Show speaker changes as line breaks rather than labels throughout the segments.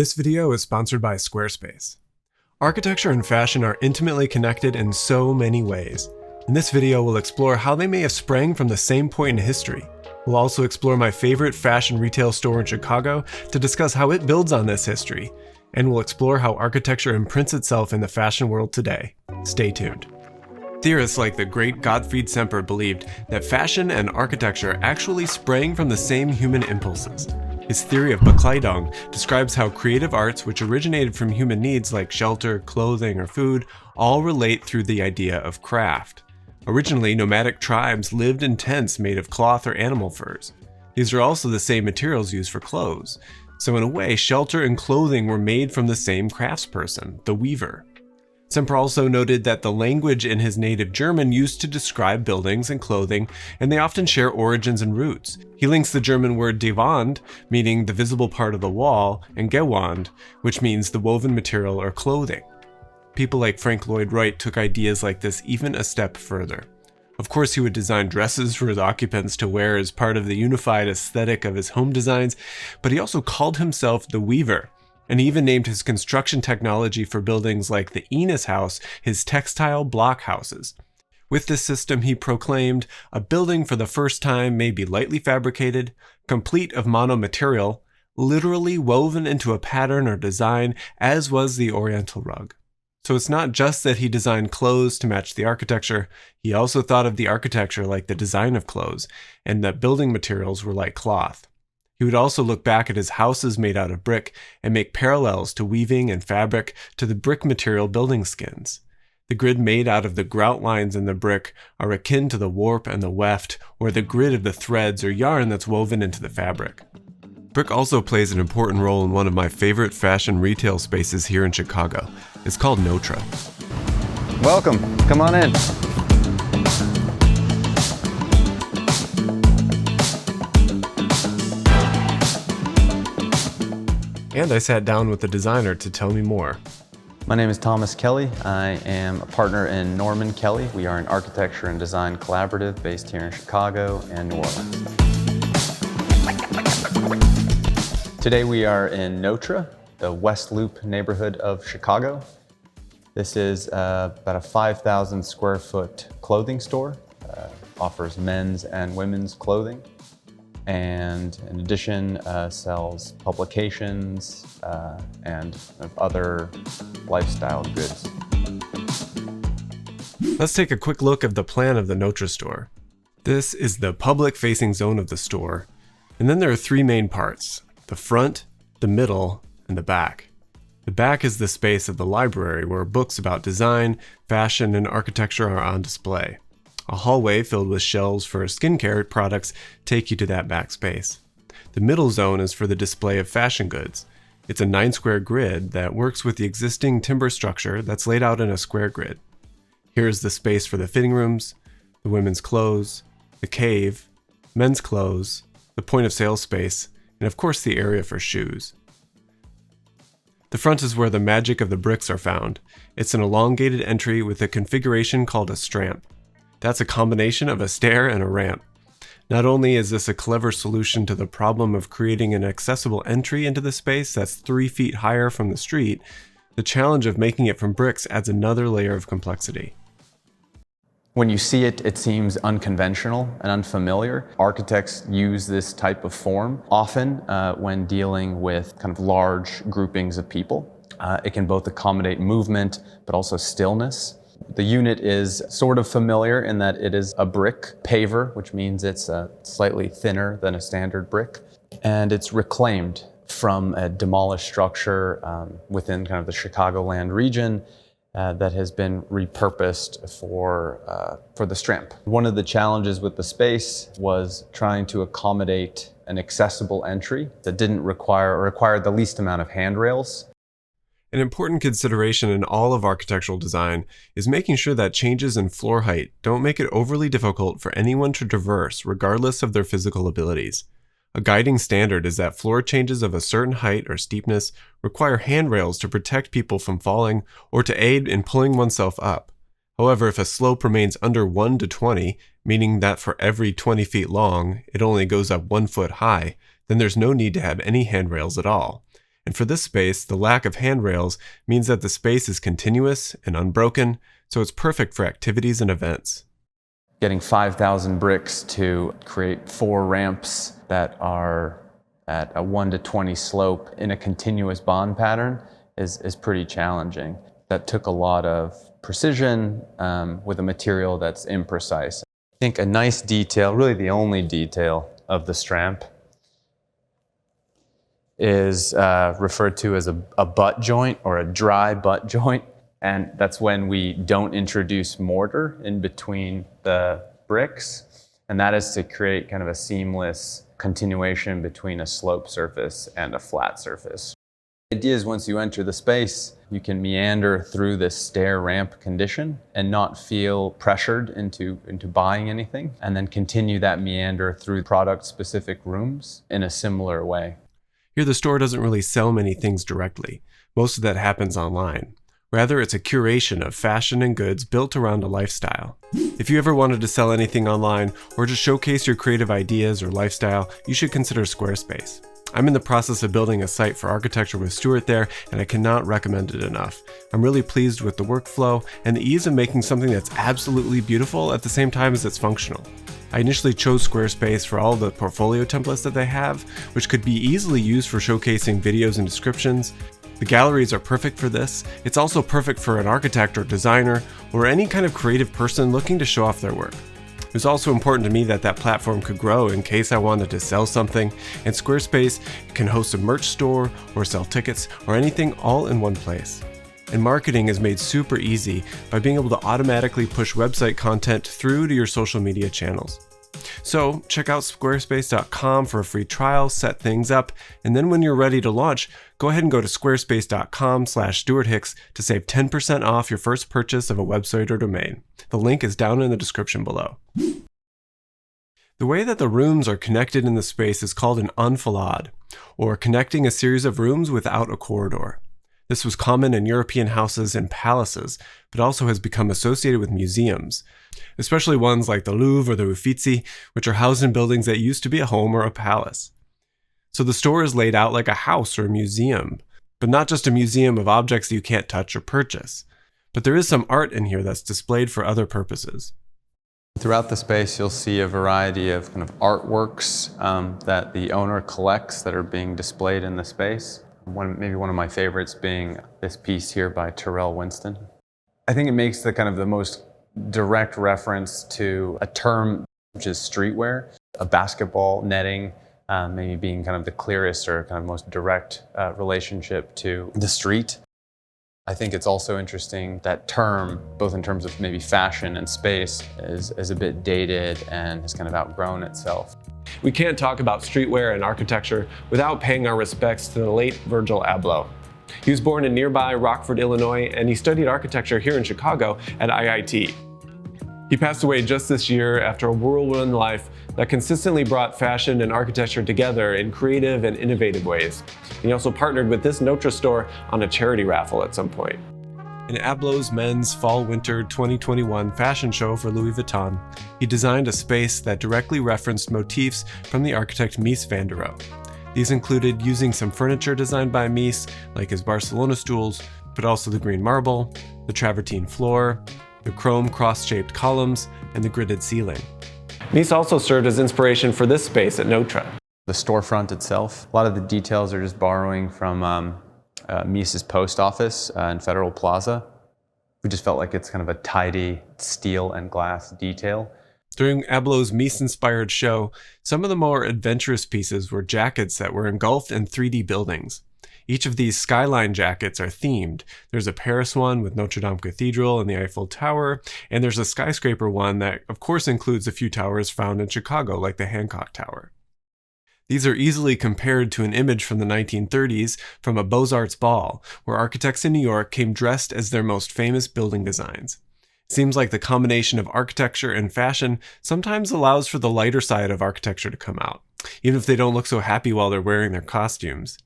This video is sponsored by Squarespace. Architecture and fashion are intimately connected in so many ways. In this video, we'll explore how they may have sprang from the same point in history. We'll also explore my favorite fashion retail store in Chicago to discuss how it builds on this history. And we'll explore how architecture imprints itself in the fashion world today. Stay tuned. Theorists like the great Gottfried Semper believed that fashion and architecture actually sprang from the same human impulses. His theory of Bekleidung describes how creative arts which originated from human needs like shelter, clothing, or food all relate through the idea of craft. Originally, nomadic tribes lived in tents made of cloth or animal furs. These are also the same materials used for clothes. So in a way, shelter and clothing were made from the same craftsperson, the weaver. Semper also noted that the language in his native German used to describe buildings and clothing, and they often share origins and roots. He links the German word die Wand, meaning the visible part of the wall, and Gewand, which means the woven material or clothing. People like Frank Lloyd Wright took ideas like this even a step further. Of course, he would design dresses for his occupants to wear as part of the unified aesthetic of his home designs, but he also called himself the Weaver. And he even named his construction technology for buildings like the Enos House his textile block houses. With this system, he proclaimed, a building for the first time may be lightly fabricated, complete of monomaterial, literally woven into a pattern or design, as was the Oriental rug. So it's not just that he designed clothes to match the architecture, he also thought of the architecture like the design of clothes, and that building materials were like cloth. He would also look back at his houses made out of brick and make parallels to weaving and fabric to the brick material building skins. The grid made out of the grout lines in the brick are akin to the warp and the weft, or the grid of the threads or yarn that's woven into the fabric. Brick also plays an important role in one of my favorite fashion retail spaces here in Chicago. It's called Notre.
Welcome, come on in.
And I sat down with the designer to tell me more.
My name is Thomas Kelley. I am a partner in Norman Kelley. We are an architecture and design collaborative based here in Chicago and New Orleans. Today we are in Notre, the West Loop neighborhood of Chicago. This is about a 5,000 square foot clothing store. Offers men's and women's clothing. And in addition, sells publications and other lifestyle goods.
Let's take a quick look at the plan of the Notre store. This is the public-facing zone of the store, and then there are three main parts: the front, the middle, and the back. The back is the space of the library where books about design, fashion, and architecture are on display. A hallway filled with shelves for skincare products take you to that back space. The middle zone is for the display of fashion goods. It's a 9-square grid that works with the existing timber structure that's laid out in a square grid. Here is the space for the fitting rooms, the women's clothes, the cave, men's clothes, the point of sale space, and of course the area for shoes. The front is where the magic of the bricks are found. It's an elongated entry with a configuration called a stramp. That's a combination of a stair and a ramp. Not only is this a clever solution to the problem of creating an accessible entry into the space that's 3 feet higher from the street, the challenge of making it from bricks adds another layer of complexity.
When you see it, it seems unconventional and unfamiliar. Architects use this type of form often when dealing with kind of large groupings of people. It can both accommodate movement, but also stillness. The unit is sort of familiar in that it is a brick paver, which means it's slightly thinner than a standard brick. And it's reclaimed from a demolished structure within kind of the Chicagoland region that has been repurposed for the stramp. One of the challenges with the space was trying to accommodate an accessible entry that didn't required the least amount of handrails.
An important consideration in all of architectural design is making sure that changes in floor height don't make it overly difficult for anyone to traverse regardless of their physical abilities. A guiding standard is that floor changes of a certain height or steepness require handrails to protect people from falling or to aid in pulling oneself up. However, if a slope remains under 1 to 20, meaning that for every 20 feet long, it only goes up 1 foot high, then there's no need to have any handrails at all. And for this space, the lack of handrails means that the space is continuous and unbroken, so it's perfect for activities and events.
Getting 5,000 bricks to create 4 ramps that are at a 1 to 20 slope in a continuous bond pattern is pretty challenging. That took a lot of precision with a material that's imprecise. I think a nice detail, really the only detail of the Stramp, is referred to as a butt joint or a dry butt joint. And that's when we don't introduce mortar in between the bricks. And that is to create kind of a seamless continuation between a slope surface and a flat surface. The idea is once you enter the space, you can meander through this stair ramp condition and not feel pressured into buying anything, and then continue that meander through product-specific rooms in a similar way.
Here, the store doesn't really sell many things directly. Most of that happens online. Rather, it's a curation of fashion and goods built around a lifestyle. If you ever wanted to sell anything online or just showcase your creative ideas or lifestyle, you should consider Squarespace. I'm in the process of building a site for architecture with Stewart there, and I cannot recommend it enough. I'm really pleased with the workflow and the ease of making something that's absolutely beautiful at the same time as it's functional. I initially chose Squarespace for all the portfolio templates that they have, which could be easily used for showcasing videos and descriptions. The galleries are perfect for this. It's also perfect for an architect or designer or any kind of creative person looking to show off their work. It was also important to me that that platform could grow in case I wanted to sell something, and Squarespace can host a merch store or sell tickets or anything all in one place. And marketing is made super easy by being able to automatically push website content through to your social media channels. So check out squarespace.com for a free trial, set things up, and then when you're ready to launch, go ahead and go to squarespace.com/StewartHicks to save 10% off your first purchase of a website or domain. The link is down in the description below. The way that the rooms are connected in the space is called an enfilade, or connecting a series of rooms without a corridor. This was common in European houses and palaces, but also has become associated with museums, especially ones like the Louvre or the Uffizi, which are housed in buildings that used to be a home or a palace. So the store is laid out like a house or a museum, but not just a museum of objects that you can't touch or purchase. But there is some art in here that's displayed for other purposes.
Throughout the space, you'll see a variety of kind of artworks that the owner collects that are being displayed in the space. Maybe one of my favorites being this piece here by Terrell Winston. I think it makes the most direct reference to a term which is streetwear, a basketball netting, maybe being kind of the clearest or kind of most direct relationship to the street. I think it's also interesting that term, both in terms of maybe fashion and space, is a bit dated and has kind of outgrown itself.
We can't talk about streetwear and architecture without paying our respects to the late Virgil Abloh. He was born in nearby Rockford, Illinois, and he studied architecture here in Chicago at IIT. He passed away just this year after a whirlwind life that consistently brought fashion and architecture together in creative and innovative ways. He also partnered with this Notre store on a charity raffle at some point. In Abloh's men's Fall-Winter 2021 fashion show for Louis Vuitton, he designed a space that directly referenced motifs from the architect Mies van der Rohe. These included using some furniture designed by Mies, like his Barcelona stools, but also the green marble, the travertine floor, the chrome cross-shaped columns, and the gridded ceiling. Mies also served as inspiration for this space at Notre.
The storefront itself, a lot of the details are just borrowing from Mies's post office in Federal Plaza. We just felt like it's kind of a tidy steel and glass detail.
During Abloh's Mies-inspired show, some of the more adventurous pieces were jackets that were engulfed in 3D buildings. Each of these skyline jackets are themed. There's a Paris one with Notre Dame Cathedral and the Eiffel Tower, and there's a skyscraper one that of course includes a few towers found in Chicago, like the Hancock Tower. These are easily compared to an image from the 1930s from a Beaux-Arts ball, where architects in New York came dressed as their most famous building designs. It seems like the combination of architecture and fashion sometimes allows for the lighter side of architecture to come out, even if they don't look so happy while they're wearing their costumes.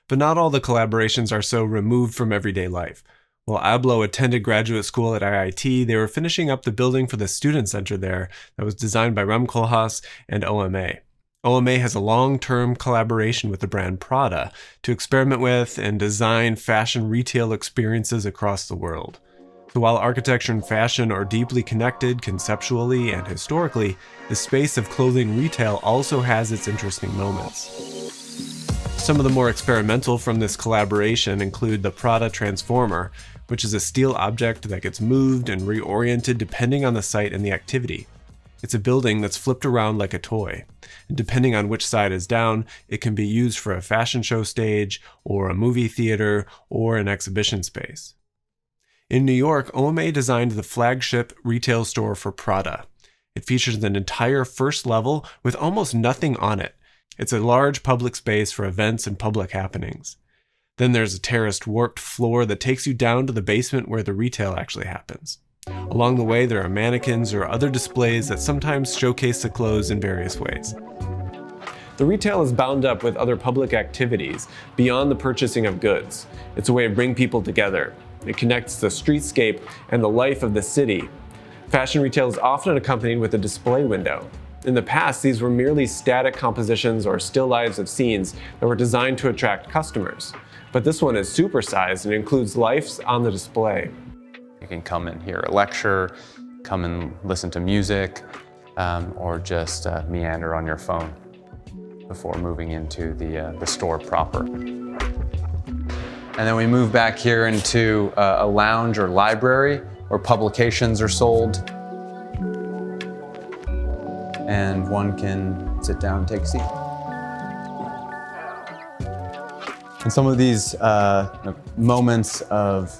But not all the collaborations are so removed from everyday life. While Abloh attended graduate school at IIT, they were finishing up the building for the student center there that was designed by Rem Koolhaas and OMA. OMA has a long-term collaboration with the brand Prada to experiment with and design fashion retail experiences across the world. So while architecture and fashion are deeply connected conceptually and historically, the space of clothing retail also has its interesting moments. Some of the more experimental from this collaboration include the Prada Transformer, which is a steel object that gets moved and reoriented depending on the site and the activity. It's a building that's flipped around like a toy, and depending on which side is down, it can be used for a fashion show stage, or a movie theater, or an exhibition space. In New York, OMA designed the flagship retail store for Prada. It features an entire first level with almost nothing on it. It's a large public space for events and public happenings. Then there's a terraced warped floor that takes you down to the basement where the retail actually happens. Along the way, there are mannequins or other displays that sometimes showcase the clothes in various ways. The retail is bound up with other public activities beyond the purchasing of goods. It's a way of bringing people together. It connects the streetscape and the life of the city. Fashion retail is often accompanied with a display window. In the past, these were merely static compositions or still lives of scenes that were designed to attract customers. But this one is supersized and includes lives on the display.
You can come and hear a lecture, come and listen to music, or just meander on your phone before moving into the store proper. And then we move back here into a lounge or library where publications are sold. And one can sit down and take a seat. And some of these moments of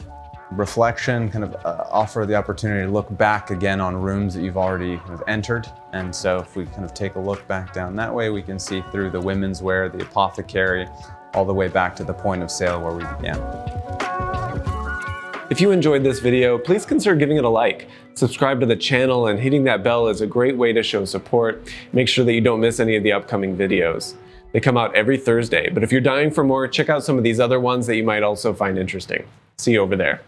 reflection kind of offer the opportunity to look back again on rooms that you've already kind of entered. And so if we kind of take a look back down that way, we can see through the women's wear, the apothecary, all the way back to the point of sale where we began.
If you enjoyed this video, please consider giving it a like. Subscribe to the channel, and hitting that bell is a great way to show support. Make sure that you don't miss any of the upcoming videos. They come out every Thursday, but if you're dying for more, check out some of these other ones that you might also find interesting. See you over there.